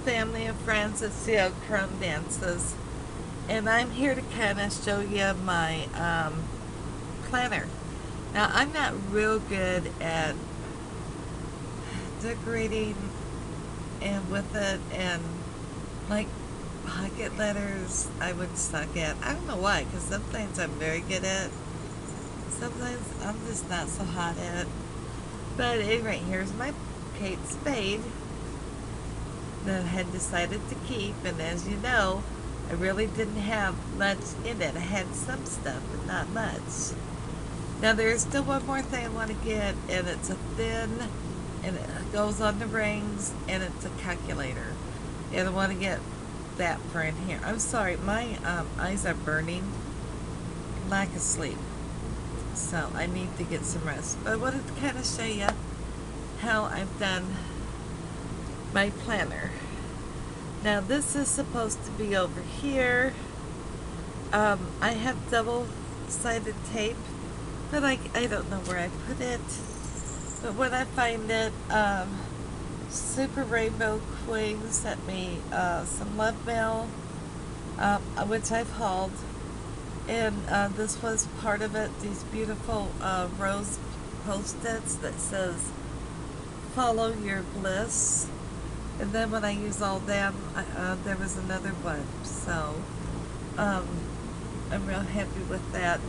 family and friends at Chrome Dances, and I'm here to kind of show you my planner. Now, I'm not real good at decorating and with it, and like pocket letters I would suck at. I don't know why, because sometimes I'm very good at, sometimes I'm just not so hot at. But anyway, here's my Kate Spade that I had decided to keep, and as you know, I really didn't have much in it. I had some stuff, but not much. Now there's still one more thing I want to get, and it's a thin, and it goes on the rings, and it's a calculator. And I want to get that for in here. I'm sorry, my eyes are burning. Lack of sleep. So I need to get some rest. But I wanted to kind of show you how I've done my planner. Now this is supposed to be over here. I have double-sided tape, but I don't know where I put it. But when I find it, Super Rainbow Queen sent me some love mail, which I've hauled, and this was part of it. These beautiful rose post-its that says "Follow Your Bliss." And then when I use all them, there was another one. So I'm real happy with that.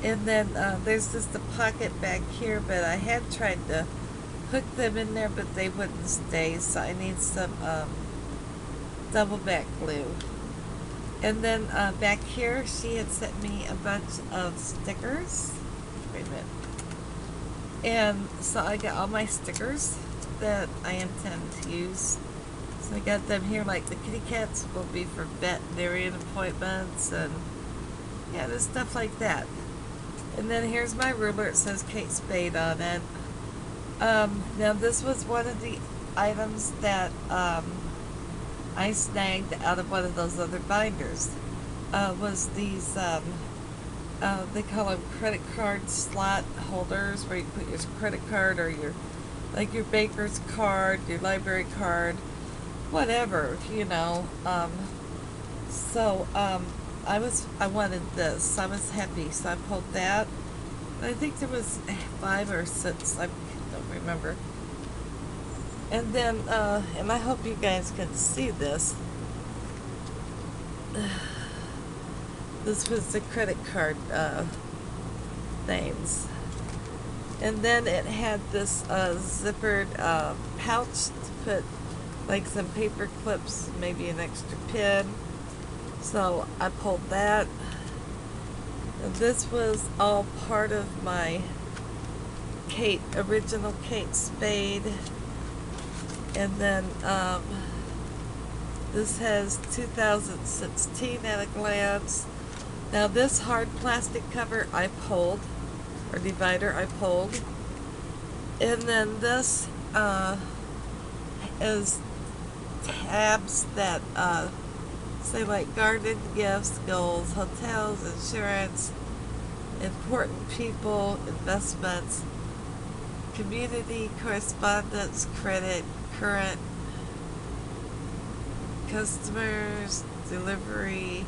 And then there's just a pocket back here, but I had tried to hook them in there, but they wouldn't stay. So I need some double back glue. And then back here, she had sent me a bunch of stickers. Wait a minute. And so I got all my stickers that I intend to use. So I got them here, like the kitty cats will be for veterinarian appointments, and yeah, there's stuff like that. And then here's my ruler. It says Kate Spade on it. Now this was one of the items that I snagged out of one of those other binders. Was these they call them credit card slot holders, where you put your credit card or your baker's card, your library card, whatever, you know. I wanted this. I was happy, so I pulled that. I think there was 5 or 6. I don't remember. And then, and I hope you guys can see this. This was the credit card names. And then it had this zippered pouch to put like some paper clips, maybe an extra pin. So I pulled that. And this was all part of my original Kate Spade. And then this has 2016 at a glance. Now this hard plastic cover I pulled, or divider I pulled. And then this is tabs that say like garden gifts, goals, hotels, insurance, important people, investments, community, correspondence, credit, current, customers, delivery,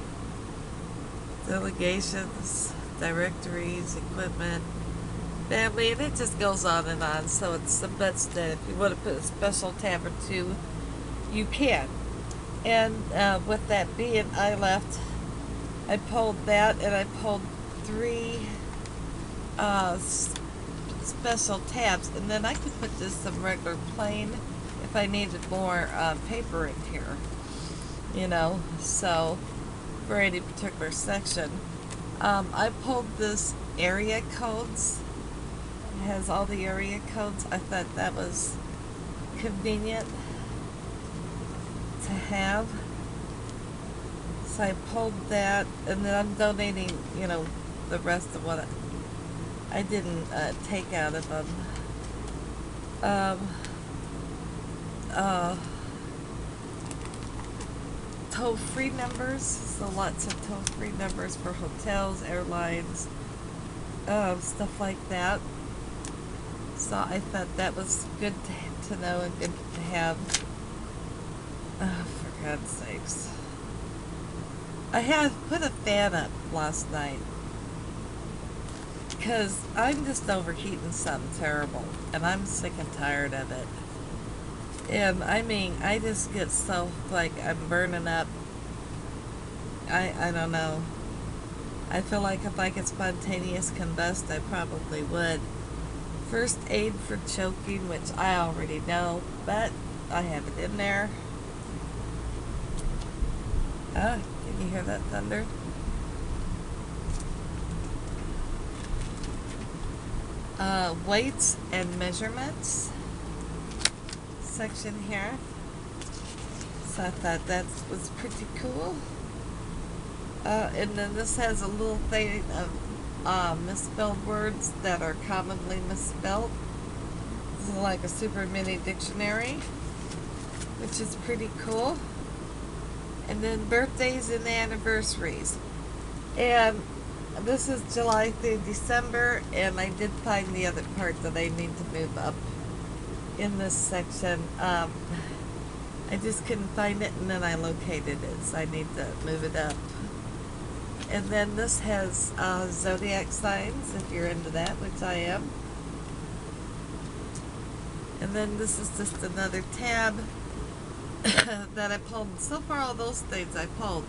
delegations, directories, equipment, family, and it just goes on and on. So it's some bets that if you want to put a special tab or two, you can. And with that being, I pulled that, and I pulled 3 special tabs, and then I could put just some regular plain if I needed more paper in here, you know, so for any particular section. I pulled this area codes. It has all the area codes. I thought that was convenient to have. So I pulled that, and then I'm donating, you know, the rest of what I didn't take out of them. Toll-free numbers, so lots of toll-free numbers for hotels, airlines, stuff like that. So I thought that was good to know and good to have. Oh, for God's sakes. I had put a fan up last night because I'm just overheating something terrible and I'm sick and tired of it. And I mean, I just get so like I'm burning up. I don't know. I feel like if I could spontaneous combust, I probably would. First aid for choking, which I already know, but I have it in there. Ah, can you hear that thunder? Weights and measurements section here. So I thought that was pretty cool. And then this has a little thing of misspelled words that are commonly misspelled. This is like a super mini dictionary, which is pretty cool. And then birthdays and anniversaries. And this is July through December, and I did find the other part that I need to move up in this section. I just couldn't find it, and then I located it, so I need to move it up. And then this has zodiac signs, if you're into that, which I am. And then this is just another tab that I pulled. So far, all those things I pulled,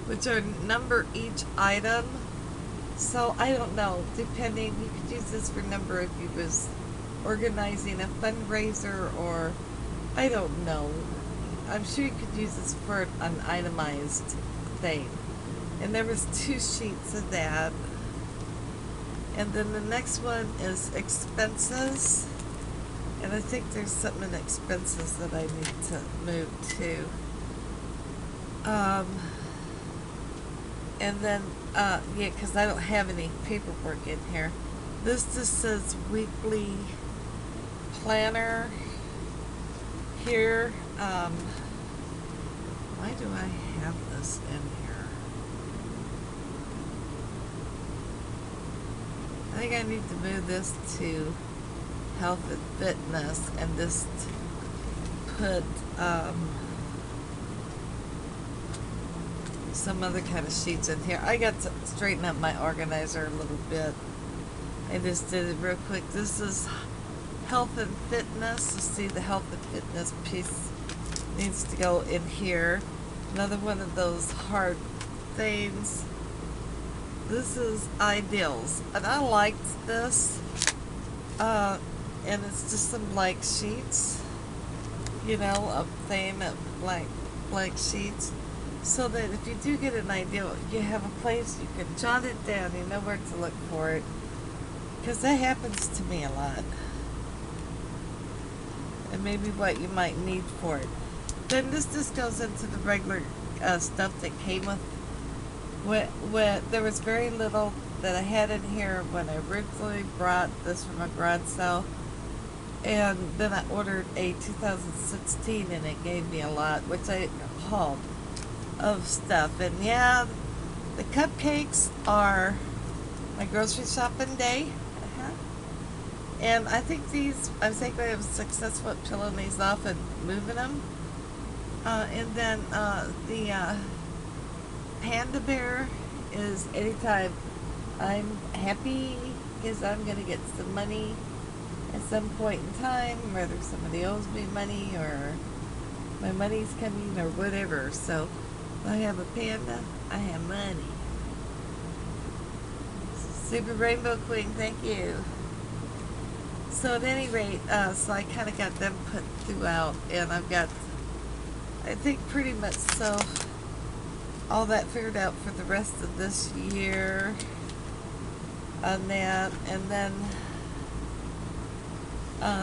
which are number each item. So I don't know, depending, you could use this for number if you was organizing a fundraiser, or I don't know. I'm sure you could use this for an itemized thing. And there was 2 sheets of that. And then the next one is expenses. And I think there's something in expenses that I need to move to. And then, yeah, because I don't have any paperwork in here. This just says weekly planner here. Why do I have this in here? I think I need to move this to health and fitness and just put some other kind of sheets in here. I got to straighten up my organizer a little bit. I just did it real quick. This is health and fitness. You see the health and fitness piece needs to go in here. Another one of those hard things. This is ideals, and I liked this. And it's just some blank sheets, you know, of thing of blank sheets, so that if you do get an ideal, you have a place you can jot it down. You know where to look for it, because that happens to me a lot. And maybe what you might need for it. Then this just goes into the regular stuff that came with. When there was very little that I had in here when I originally brought this from a garage sale, and then I ordered a 2016, and it gave me a lot, which I hauled of stuff. And yeah, the cupcakes are my grocery shopping day. And I think these, I think I was successful at peeling these off and moving them. And then the Panda Bear is anytime I'm happy because I'm going to get some money at some point in time, whether somebody owes me money or my money's coming or whatever. So if I have a panda, I have money. Super Rainbow Queen, thank you. So at any rate, so I kind of got them put throughout, and I've got, I think pretty much so, all that figured out for the rest of this year on that. And then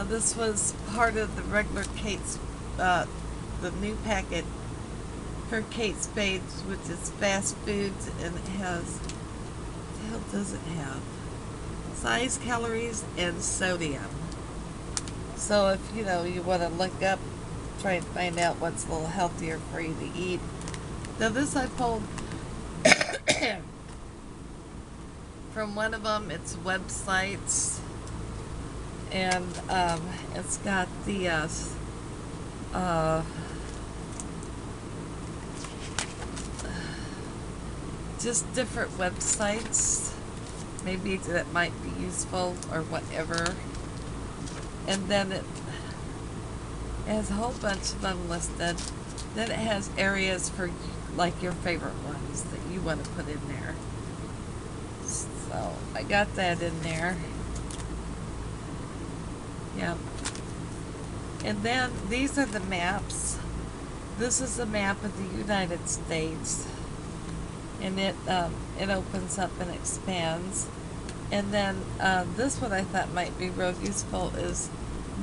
this was part of the regular Kate's, the new packet for Kate Spades, which is fast foods, and it has, what the hell does it have? Size, calories, and sodium. So if you know you want to look up, try and find out what's a little healthier for you to eat. Now this I pulled from one of them. It's websites, and it's got the just different websites, maybe that might be useful or whatever. And then it has a whole bunch of them listed. Then it has areas for like your favorite ones that you want to put in there. So I got that in there. Yep. And then these are the maps. This is a map of the United States, and it opens up and expands. And then this one I thought might be real useful is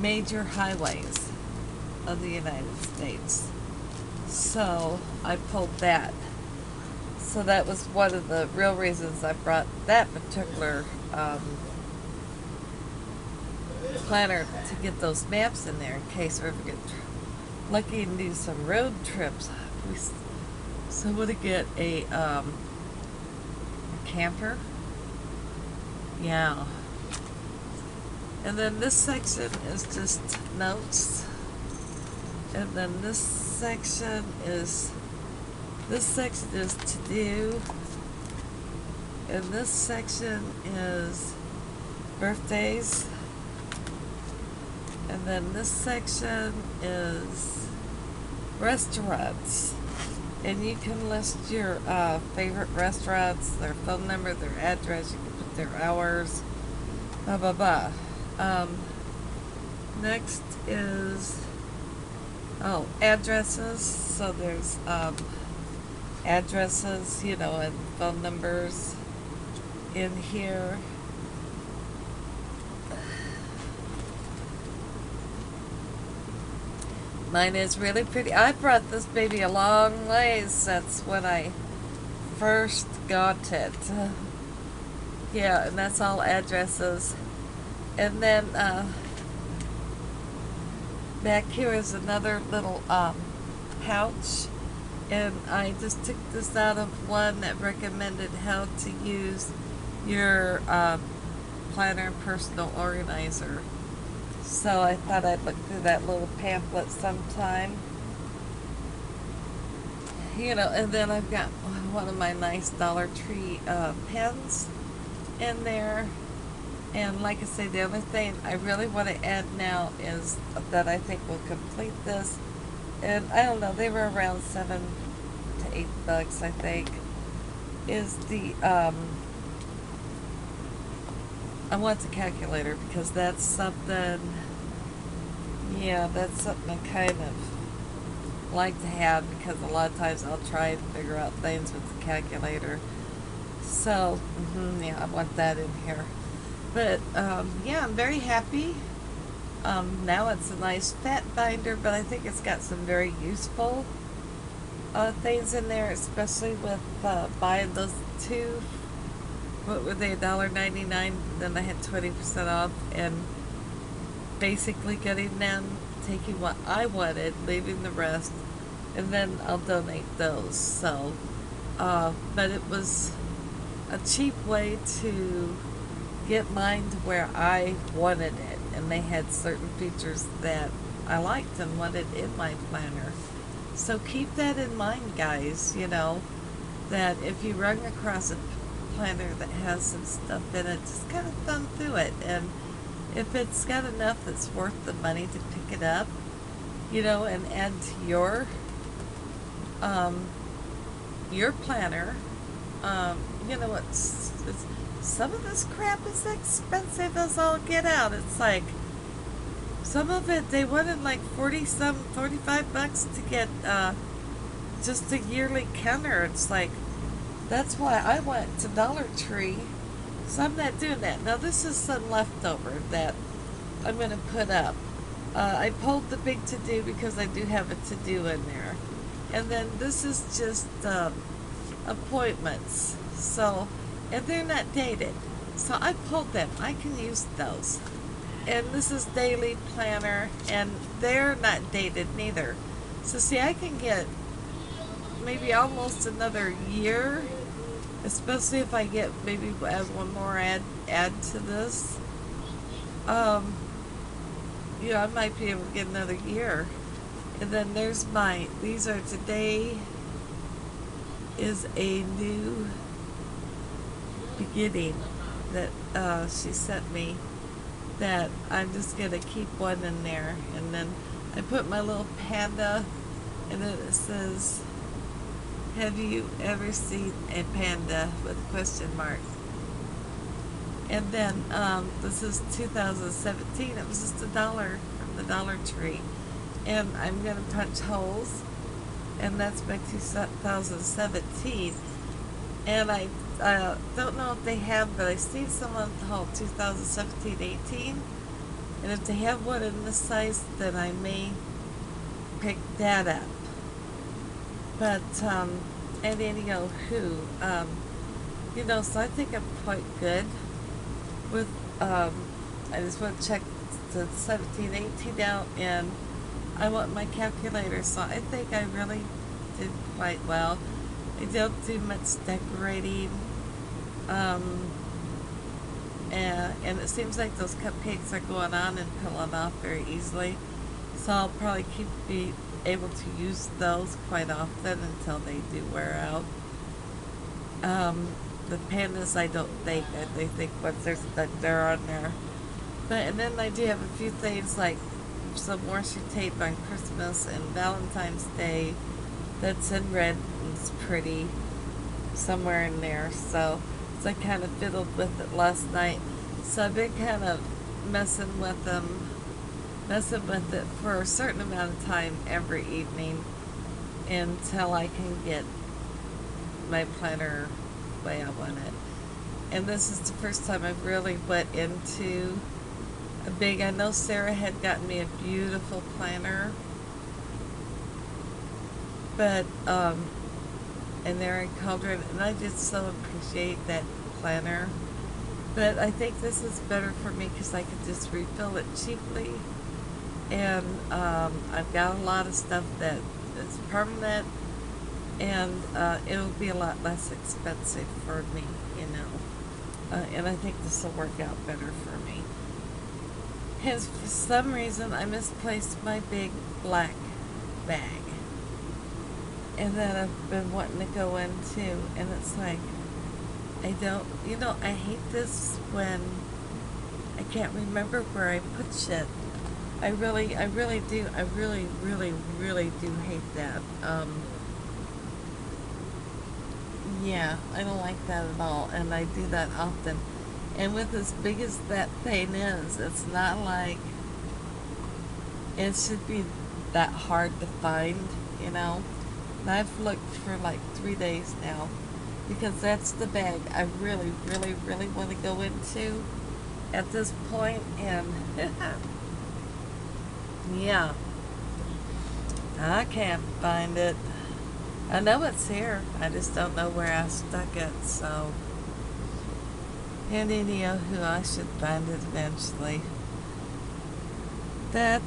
major highways of the United States. So I pulled that. So that was one of the real reasons I brought that particular planner, to get those maps in there in case we ever get lucky and do some road trips. So would it get a camper? Yeah. And then this section is just notes. And then this section is to do. And this section is birthdays. And then this section is restaurants. And you can list your favorite restaurants, their phone number, their address, you can put their hours, blah, blah, blah. Next is, addresses. So there's addresses, and phone numbers in here. Mine is really pretty. I brought this baby a long ways since when I first got it. Yeah, and that's all addresses. And then back here is another little pouch. And I just took this out of one that recommended how to use your planner and personal organizer. So I thought I'd look through that little pamphlet sometime. And then I've got one of my nice Dollar Tree pens in there. And like I say, the only thing I really want to add now is that I think will complete this. And I don't know, they were around $7 to $8, I think. Is the I want the calculator, because that's something, that's something I kind of like to have, because a lot of times I'll try and figure out things with the calculator. So, I want that in here. But, I'm very happy. Now it's a nice fat binder, but I think it's got some very useful things in there, especially with buying those two. What were they, $1.99? Then I had 20% off, and basically getting them, taking what I wanted, leaving the rest, and then I'll donate those. So, but it was a cheap way to get mine to where I wanted it, and they had certain features that I liked and wanted in my planner. So keep that in mind, guys, that if you run across a planner that has some stuff in it, just kind of thumb through it, and if it's got enough that's worth the money to pick it up, and add to your planner, it's some of this crap is expensive as all get out. It's like some of it they wanted like $45 to get just a yearly counter. It's like, that's why I went to Dollar Tree. So I'm not doing that. Now this is some leftover that I'm going to put up. I pulled the big to-do because I do have a to-do in there. And then this is just appointments. So, and they're not dated. So I pulled them. I can use those. And this is daily planner, and they're not dated neither. So see, I can get maybe almost another year, especially if I get maybe add one more add to this. I might be able to get another year. And then there's these are today is a new beginning that she sent me that I'm just going to keep one in there. And then I put my little panda, and then it says, have you ever seen a panda with a question mark? And then this is 2017. It was just $1 from the Dollar Tree. And I'm going to punch holes. And that's my 2017. And I don't know if they have, but I seen someone called 2017-18. And if they have one in this size, then I may pick that up. But, and anyhow, so I think I'm quite good with, I just want to check the 17-18 out, and I want my calculator, so I think I really did quite well. I don't do much decorating, and it seems like those cupcakes are going on and peeling off very easily, so I'll probably be able to use those quite often until they do wear out. The pandas, I don't think. I think once they're on there. And then I do have a few things like some washi tape on Christmas and Valentine's Day that's in red and it's pretty somewhere in there. So I kind of fiddled with it last night. So I've been kind of messing with it for a certain amount of time every evening until I can get my planner the way I want it. And this is the first time I've really went into I know Sarah had gotten me a beautiful planner, but and they're in Cauldron, and I just so appreciate that planner. But I think this is better for me because I can just refill it cheaply, and I've got a lot of stuff that is permanent, and it'll be a lot less expensive for me, and I think this will work out better for me. Because for some reason I misplaced my big black bag, and that I've been wanting to go into, and it's like, I hate this when I can't remember where I put shit. I really do. I really do hate that. Yeah, I don't like that at all, and I do that often. And with as big as that thing is, it's not like it should be that hard to find, And I've looked for like 3 days now, because that's the bag I really want to go into at this point, and yeah, I can't find it. I know it's here, I just don't know where I stuck it, so. And anywho, I should find it eventually. That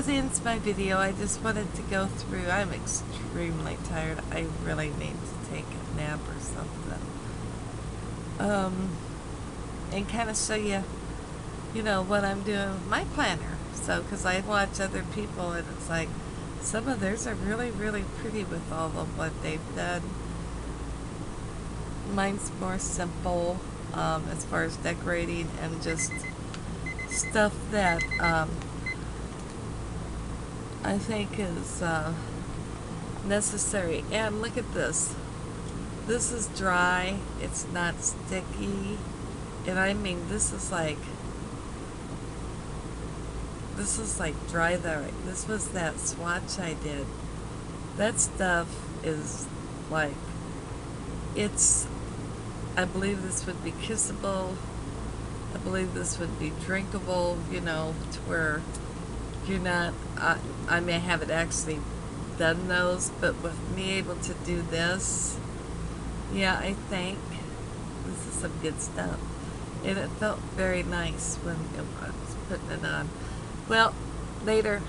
ends my video. I just wanted to go through. I'm extremely tired. I really need to take a nap or something. And kind of show you, what I'm doing with my planner. So, because I watch other people, and it's like, some of theirs are really pretty with all of what they've done. Mine's more simple. As far as decorating and just stuff that I think is necessary. And look at this. This is dry. It's not sticky. And I mean, this is like dry though. This was that swatch I did. That stuff is like, I believe this would be kissable. I believe this would be drinkable, to where you're not, I may haven't actually done those, but with me able to do this, yeah, I think this is some good stuff. And it felt very nice when I was putting it on. Well, later.